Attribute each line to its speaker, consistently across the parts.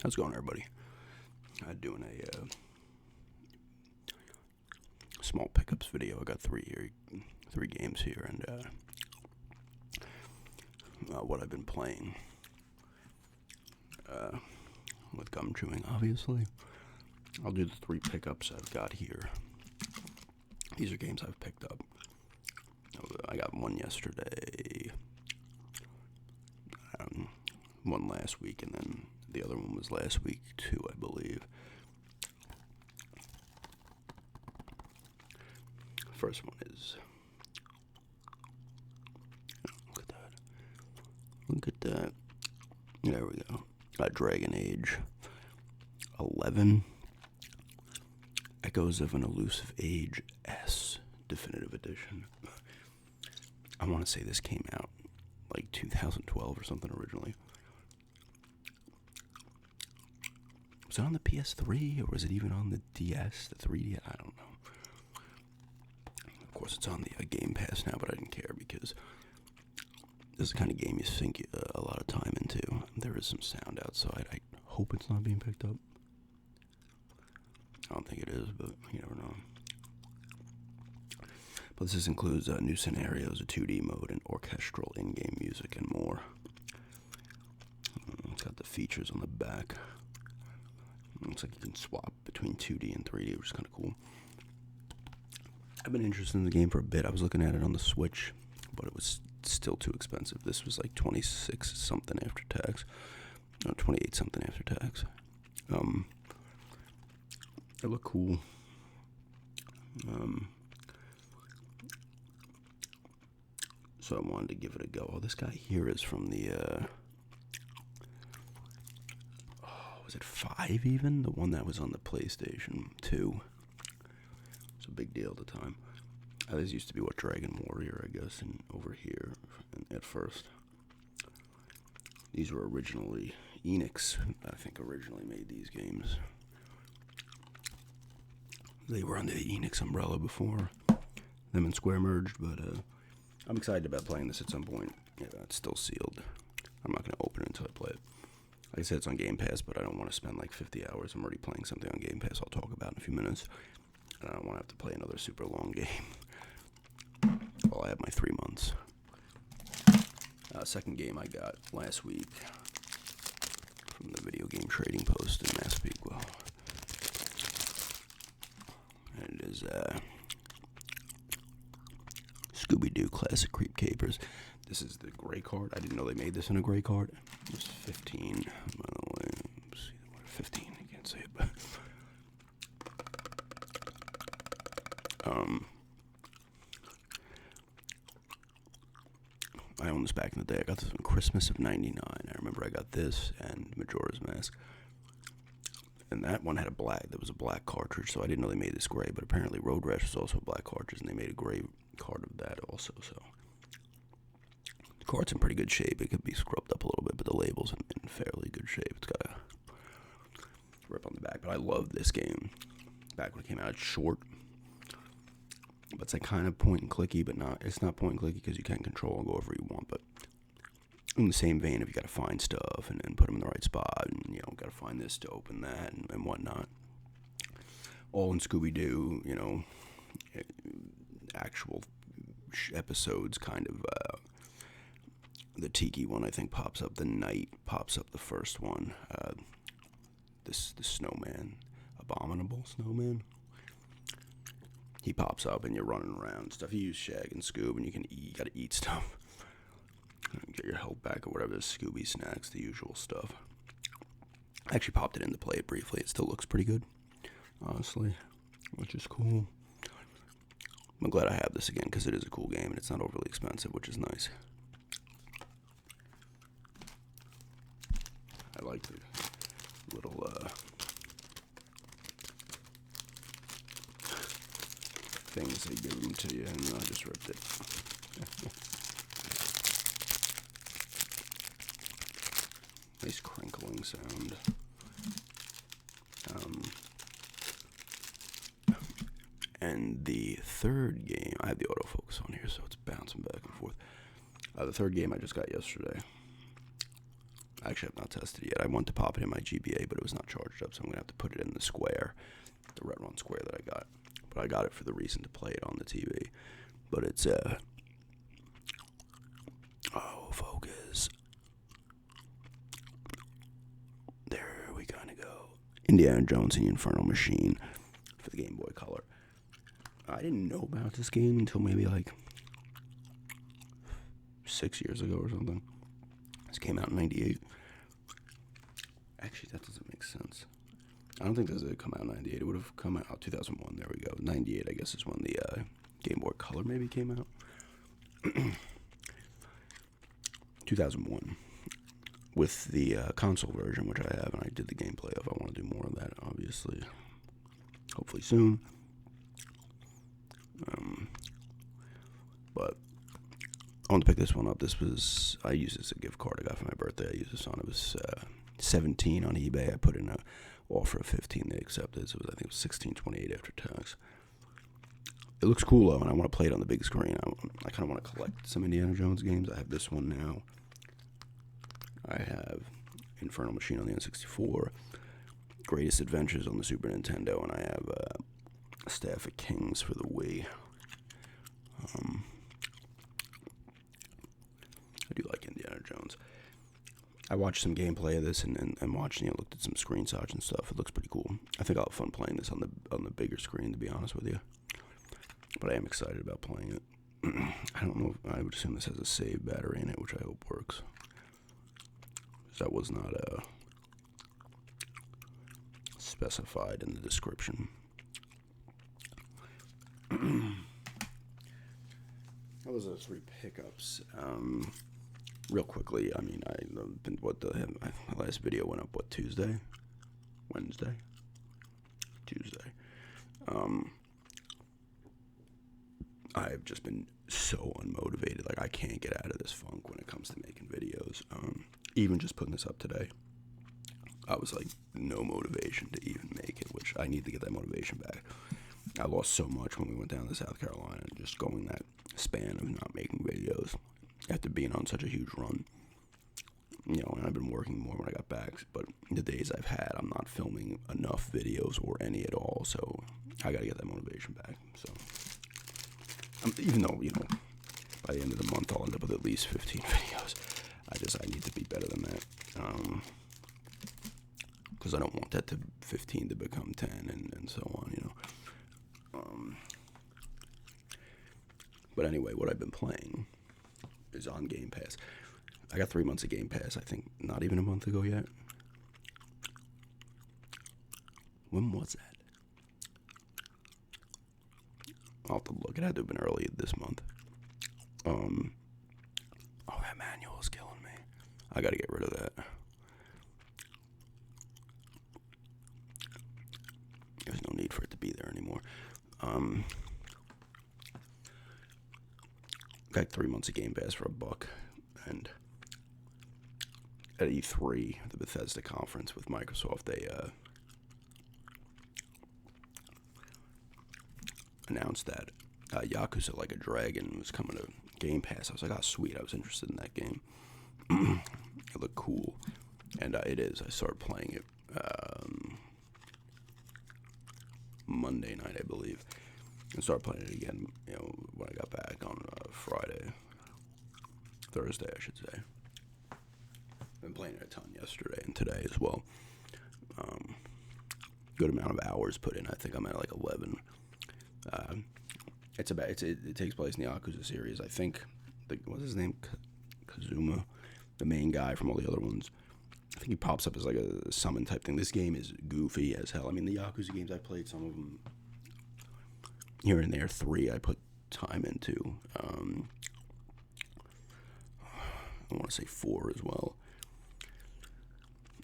Speaker 1: How's it going, everybody? Doing a small pickups video. I got three games here, and what I've been playing with gum chewing, obviously. I'll do the three pickups I've got here. These are games I've picked up. I got one yesterday, one last week, and then the other one was last week too, I believe. First one is, look at that, there we go, Dragon Age 11, Echoes of an Elusive Age S Definitive Edition. I want to say this came out like 2012 or something originally. Was it on the PS3 or was it even on the DS, the 3D? I don't know. Of course, it's on the Game Pass now, but I didn't care because this is the kind of game you sink a lot of time into. There is some sound outside. I hope it's not being picked up. I don't think it is, but you never know. But this includes new scenarios, a 2D mode, and orchestral in-game music, and more. It's got the features on the back. Looks like you can swap between 2D and 3D, which is kind of cool. I've been interested in the game for a bit. I was looking at it on the Switch, but it was still too expensive. This was like 26 something after tax. No, 28 something after tax. It looked cool. So I wanted to give it a go. Oh, this guy here is from the, was it 5 even? The one that was on the PlayStation 2. It's a big deal at the time. This used to be what, Dragon Warrior, I guess, and over here at first. These were originally Enix, I think, originally made these games. They were under the Enix umbrella before them and Square merged, but I'm excited about playing this at some point. Yeah, it's still sealed. I'm not going to open it until I play it. Like I said, it's on Game Pass, but I don't want to spend like 50 hours. I'm already playing something on Game Pass I'll talk about in a few minutes. And I don't want to have to play another super long game. Well, I have my 3 months. Second game I got last week from the Video Game Trading Post in Massapequa. And it is Scooby-Doo Classic Creep Capers. This is the gray card. I didn't know they made this in a gray card. It's 15, by the way. Let's see, 15, you can't see it, but I owned this back in the day. I got this on Christmas of '99. I remember I got this and Majora's Mask. And that one had a black, there was a black cartridge, so I didn't know they made this gray, but apparently Road Rash was also a black cartridge, and they made a gray card of that also, so. The card's in pretty good shape. It could be scrubbed up a little bit, but the label's in fairly good shape. It's got a rip on the back, but I love this game. Back when it came out, it's short, but it's like kind of point and clicky, but not, it's not point and clicky because you can control and go wherever you want, but in the same vein, if you got to find stuff and put them in the right spot, and you know, got to find this to open that and whatnot. All in Scooby-Doo, you know, actual episodes, kind of. The Tiki one, I think, pops up. The Night pops up. The first one. The snowman, Abominable Snowman. He pops up, and you're running around and stuff. You use Shag and Scoob, and you got to eat stuff. Get your health back or whatever. The Scooby snacks, the usual stuff. I actually popped it in to play it briefly. It still looks pretty good, honestly, which is cool. I'm glad I have this again because it is a cool game and it's not overly expensive, which is nice. I like the little things they give them to you, and I just ripped it. Nice crinkling sound. And the third game, I have the autofocus on here, so it's bouncing back and forth. The third game I just got yesterday Actually, I've not tested it yet. I want to pop it in my GBA, but it was not charged up, so I'm going to have to put it in the Square, the Redrun Square that I got. But I got it for the reason to play it on the TV. But it's, oh, focus. There we kind of go. Indiana Jones and the Infernal Machine for the Game Boy Color. I didn't know about this game until maybe like 6 years ago or something. This came out in 98. Actually, that doesn't make sense. I don't think this would come out in 98. It would have come out 2001. There we go. 98, I guess, is when the Game Boy Color maybe came out. 2001. With the console version, which I have, and I did the gameplay of. I want to do more of that, obviously. Hopefully soon. But I want to pick this one up. I used this as a gift card I got for my birthday. I used this on, it was 17 on eBay. I put in an offer of 15. They accepted. So I think it was 16.28 after tax. It looks cool though, and I want to play it on the big screen. I kind of want to collect some Indiana Jones games. I have this one now. I have Infernal Machine on the N64, Greatest Adventures on the Super Nintendo, and I have Staff of Kings for the Wii. I do like Indiana Jones. I watched some gameplay of this and watching it, looked at some screenshots and stuff. It looks pretty cool. I think I'll have fun playing this on the bigger screen, to be honest with you. But I am excited about playing it. I don't know if, I would assume this has a save battery in it, which I hope works. Because that was not specified in the description. Those are 3 pickups. Real quickly, I mean, my last video went up, Tuesday? Wednesday? Tuesday. I've just been so unmotivated. Like, I can't get out of this funk when it comes to making videos. Even just putting this up today, I was like, no motivation to even make it, which I need to get that motivation back. I lost so much when we went down to South Carolina, just going that span of not making videos after being on such a huge run. You know, and I've been working more when I got back, but the days I've had, I'm not filming enough videos or any at all, so I gotta get that motivation back. So, even though, you know, by the end of the month I'll end up with at least 15 videos, I need to be better than that. Because I don't want that 15 to become 10 and so on, you know. But anyway, what I've been playing is on Game Pass. I got 3 months of Game Pass, I think not even a month ago yet. When was that? I'll have to look. It had to have been early this month. Oh, that manual is killing me. I gotta get rid of that. There's no need for it to be there anymore. Got 3 months of Game Pass for $1, and at E3, the Bethesda conference with Microsoft, they announced that Yakuza Like a Dragon was coming to Game Pass. I was like, oh, sweet, I was interested in that game. It looked cool, and it is. I started playing it Monday night, I believe, and started playing it again, you know, when I got back on Thursday, I should say. I've been playing it a ton yesterday and today as well. Good amount of hours put in. I think I'm at like 11. It takes place in the Yakuza series. I think, what's his name? Kazuma, the main guy from all the other ones. I think he pops up as like a summon type thing. This game is goofy as hell. I mean, the Yakuza games I played, some of them here and there. 3 I put time into. I want to say 4 as well.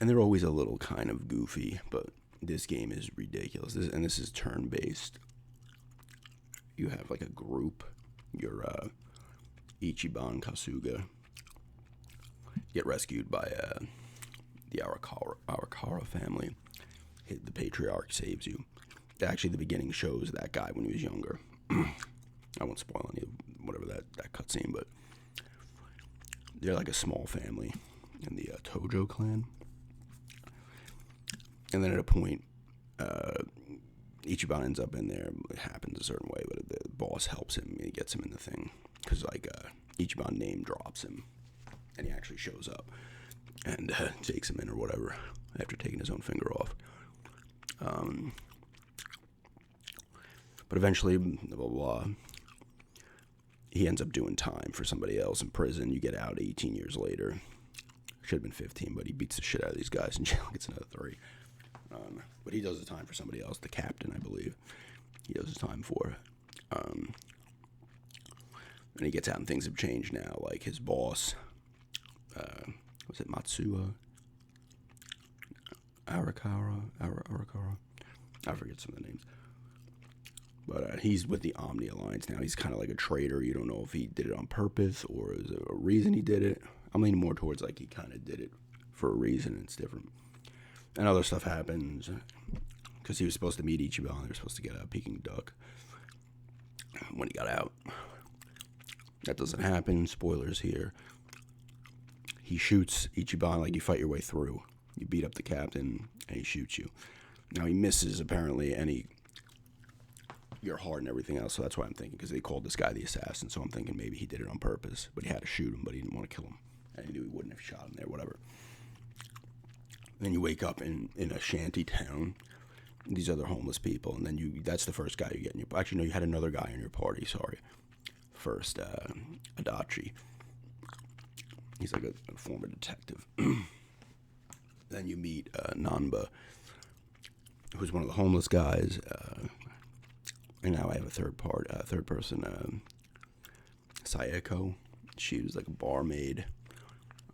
Speaker 1: And they're always a little kind of goofy, but this game is ridiculous. This is turn-based. You have like a group. You're Ichiban Kasuga. Get rescued by the Arakawa family. The patriarch saves you. Actually, the beginning shows that guy when he was younger. I won't spoil any of whatever that cutscene, but they're like a small family. and the Tojo clan. And then at a point, Ichiban ends up in there. It happens a certain way, but the boss helps him. He gets him in the thing because like Ichiban name drops him, and he actually shows up and takes him in or whatever after taking his own finger off. But eventually, blah, blah, blah, he ends up doing time for somebody else in prison. You get out 18 years later. Should have been 15, but he beats the shit out of these guys in jail, gets another 3. But he does the time for somebody else, the captain, I believe. He does his time for. And he gets out and things have changed now. Like his boss, was it Matsuo? Arakawa? I forget some of the names. But he's with the Omni Alliance now. He's kind of like a traitor. You don't know if he did it on purpose or is there a reason he did it. I'm leaning more towards like he kind of did it for a reason. It's different. And other stuff happens because he was supposed to meet Ichiban. They were supposed to get a Peking duck when he got out. That doesn't happen. Spoilers here. He shoots Ichiban like you fight your way through. You beat up the captain and he shoots you. Now he misses apparently, and you're hard and everything else. So that's why I'm thinking, because they called this guy the assassin. So I'm thinking maybe he did it on purpose, but he had to shoot him, but he didn't want to kill him, and he knew he wouldn't if he shot him there, whatever. Then you wake up in a shanty town. These other homeless people, and then that's the first guy you get in your. Actually, no, you had another guy in your party. Sorry, first Adachi. He's like a former detective. Then you meet Nanba, who's one of the homeless guys. And now I have a third person, Sayeko. She was like a barmaid.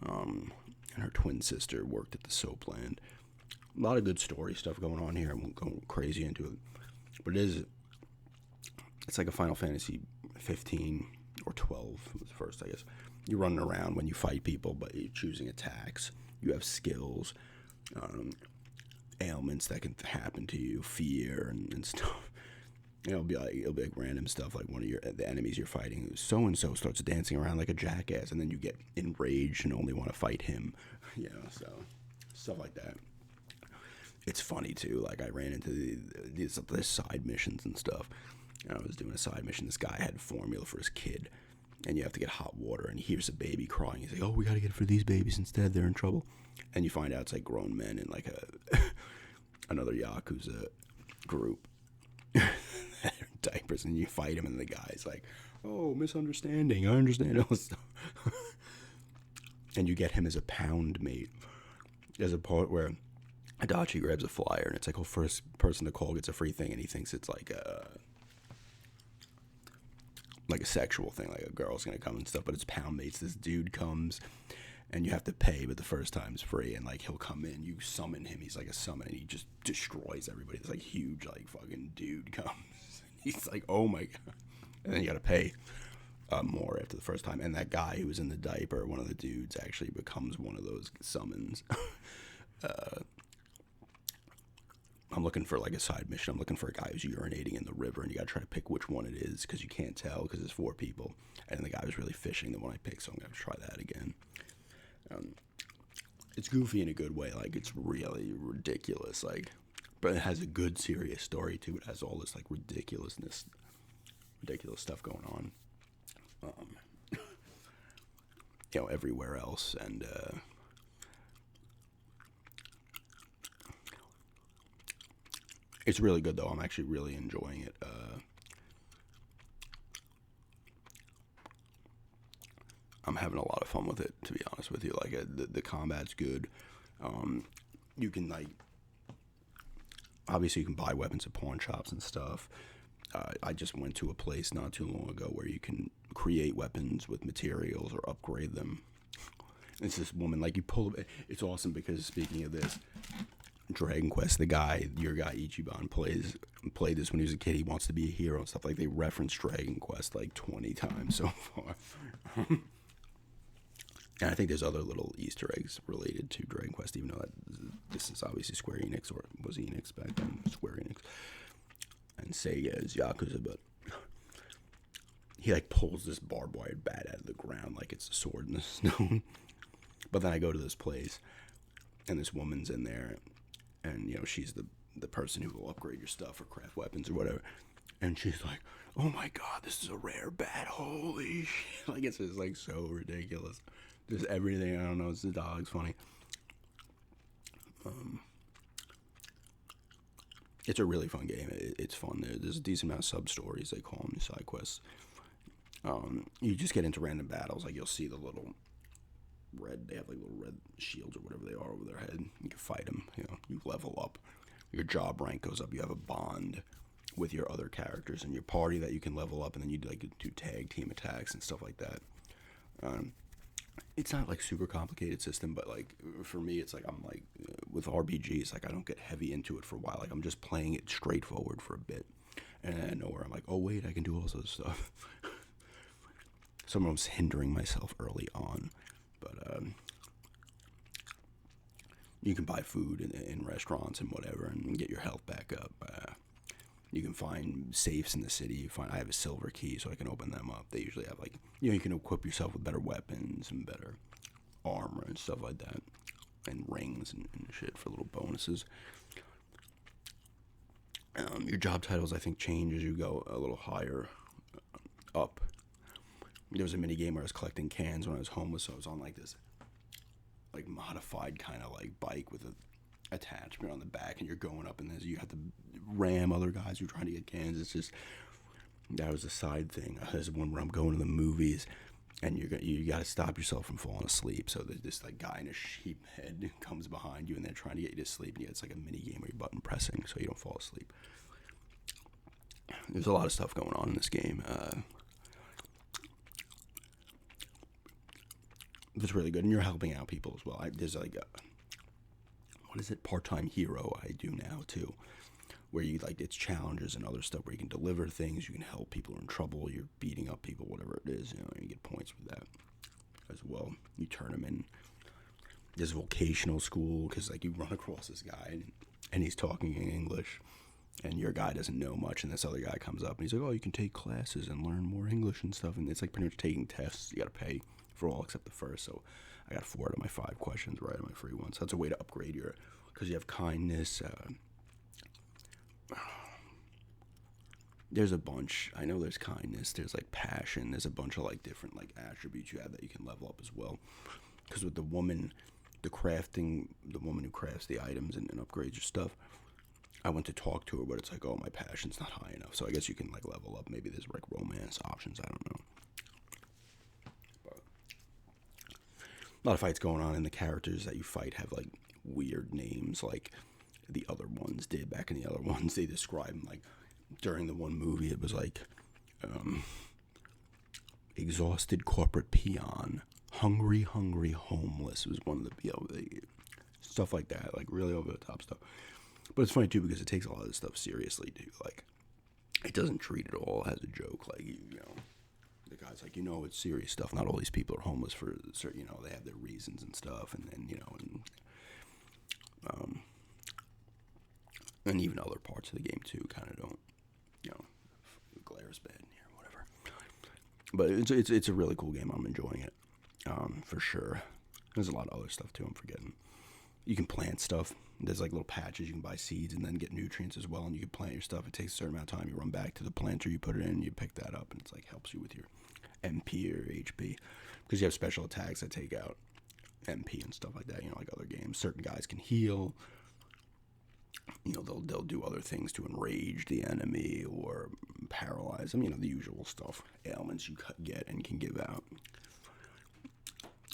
Speaker 1: And her twin sister worked at the soap land. A lot of good story stuff going on here. I won't go crazy into it. But it's like a Final Fantasy 15 or 12 was the first, I guess. You're running around when you fight people, but you're choosing attacks. You have skills, ailments that can happen to you, fear and stuff. It'll be like random stuff, like one of the enemies you're fighting, so and so starts dancing around like a jackass, and then you get enraged and only want to fight him, so stuff like that. It's funny too. Like I ran into these side missions and stuff. And I was doing a side mission. This guy had formula for his kid, and you have to get hot water. And he hears a baby crying. He's like, "Oh, we got to get it for these babies instead. They're in trouble." And you find out it's like grown men in like another Yakuza group. Diapers, and you fight him, and the guy's like, "Oh, misunderstanding. I understand all stuff." And you get him as a pound mate. There's a part where Adachi grabs a flyer, and it's like, "Oh, first person to call gets a free thing," and he thinks it's like a sexual thing, like a girl's gonna come and stuff, but it's pound mates. This dude comes, and you have to pay, but the first time's free, and like he'll come in, you summon him, he's like a summon, and he just destroys everybody. This like huge like fucking dude comes. He's like, "Oh my god!" And then you gotta pay more after the first time. And that guy who was in the diaper, one of the dudes, actually becomes one of those summons. I'm looking for like a side mission. I'm looking for a guy who's urinating in the river, and you gotta try to pick which one it is because you can't tell because there's 4 people. And the guy was really fishing the one I picked, so I'm gonna try that again. It's goofy in a good way. Like it's really ridiculous. Like. But it has a good, serious story, too. It has all this, like, ridiculous stuff going on, everywhere else. And, it's really good, though. I'm actually really enjoying it. I'm having a lot of fun with it, to be honest with you. Like, the combat's good. You can, like... Obviously, you can buy weapons at pawn shops and stuff. I just went to a place not too long ago where you can create weapons with materials or upgrade them. It's this woman, like, it's awesome because, speaking of this, Dragon Quest, your guy Ichiban played this when he was a kid. He wants to be a hero and stuff. Like, they reference Dragon Quest like 20 times so far. And I think there's other little Easter eggs related to Dragon Quest, even though this is obviously Square Enix, or was Enix back then, Square Enix. And Sega is Yakuza, but he like pulls this barbed wire bat out of the ground like it's a sword in the stone. But then I go to this place, and this woman's in there, and she's the person who will upgrade your stuff or craft weapons or whatever. And she's like, "Oh my god, this is a rare bat. Holy shit!" Like it's just like so ridiculous. Just everything. I don't know. It's the dog's funny. It's a really fun game. It's fun. There's a decent amount of sub stories. They call them the side quests. You just get into random battles. Like you'll see the little red. They have like little red shields or whatever they are over their head. You can fight them. You level up. Your job rank goes up. You have a bond with your other characters in your party that you can level up, and then you do tag team attacks and stuff like that. It's not like super complicated system, but like for me, it's like I'm like with RPGs, like I don't get heavy into it for a while. Like I'm just playing it straightforward for a bit, and then I know where I'm like, oh wait, I can do all this stuff. So I'm almost hindering myself early on, but you can buy food in restaurants and whatever, and get your health back up. You can find safes in the city. I have a silver key, so I can open them up. They usually have you can equip yourself with better weapons and better armor and stuff like that, and rings and shit for little bonuses. Your job titles, I think, change as you go a little higher up. There was a mini game where I was collecting cans when I was homeless, so I was on like this like modified kind of like bike with a attachment on the back, and you're going up, and you have to ram other guys who are trying to get cans. It's just, that was a side thing. There's one where I'm going to the movies, and you got to stop yourself from falling asleep. So there's this like guy in a sheep head comes behind you, and they're trying to get you to sleep. And it's like a mini game where you're button pressing so you don't fall asleep. There's a lot of stuff going on in this game. It's really good, and you're helping out people as well. There's like what is it, part-time hero I do now too, where you it's challenges and other stuff where you can deliver things, you can help people who are in trouble, you're beating up people, whatever it is, you get points for that as well. You turn them in. There's vocational school, because you run across this guy and he's talking in English, and your guy doesn't know much, and this other guy comes up and he's like, oh, you can take classes and learn more English and stuff, and it's like pretty much taking tests. You gotta pay for all except the first, so I got 4 out of my 5 questions right on my free one. So that's a way to upgrade because you have kindness. There's a bunch. I know there's kindness. There's passion. There's a bunch of different attributes you have that you can level up as well. Because with the woman who crafts the items and upgrades your stuff, I went to talk to her, but it's oh, my passion's not high enough. So I guess you can level up. Maybe there's romance options. I don't know. A lot of fights going on, and the characters that you fight have weird names, like the other ones did back in the other ones. They describe them during the one movie, it was exhausted corporate peon, hungry homeless was one of the stuff like that, really over the top stuff. But it's funny too, because it takes a lot of this stuff seriously too. It doesn't treat it all as a joke. The guy's it's serious stuff. Not all these people are homeless for certain, they have their reasons and stuff, and then and even other parts of the game too kind of don't, the glare's bad in here, whatever. But it's a really cool game. I'm enjoying it, for sure. There's a lot of other stuff too I'm forgetting. You can plant stuff. There's little patches you can buy seeds and then get nutrients as well, and you can plant your stuff. It takes a certain amount of time. You run back to the planter, you put it in, you pick that up, and it's helps you with your MP or HP, because you have special attacks that take out MP and stuff like that. Like other games, certain guys can heal. They'll do other things to enrage the enemy or paralyze them. The usual stuff, ailments you get and can give out.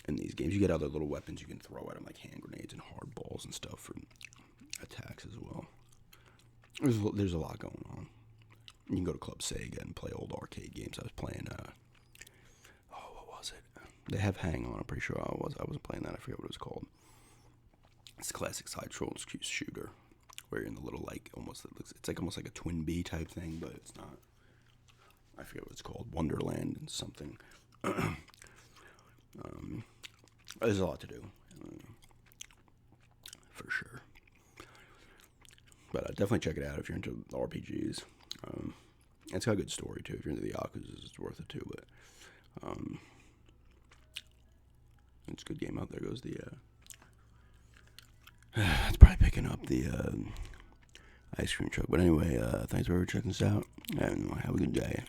Speaker 1: In these games, you get other little weapons you can throw at them, like hand grenades and hard balls and stuff for attacks as well. There's a lot going on. You can go to Club Sega and play old arcade games. I was playing, what was it? They have Hang On, I'm pretty sure I wasn't playing that. I forget what it was called. It's a classic side-scroll shooter, where you're in the little, it's almost like a Twin Bee type thing, but it's not. I forget what it's called. Wonderland and something. There's a lot to do, for sure. But definitely check it out if you're into RPGs. It's got a good story too. If you're into the Yakuza, it's worth it too. But It's a good game. Out there goes the. It's probably picking up the ice cream truck. But anyway, thanks for checking us out, and have a good day.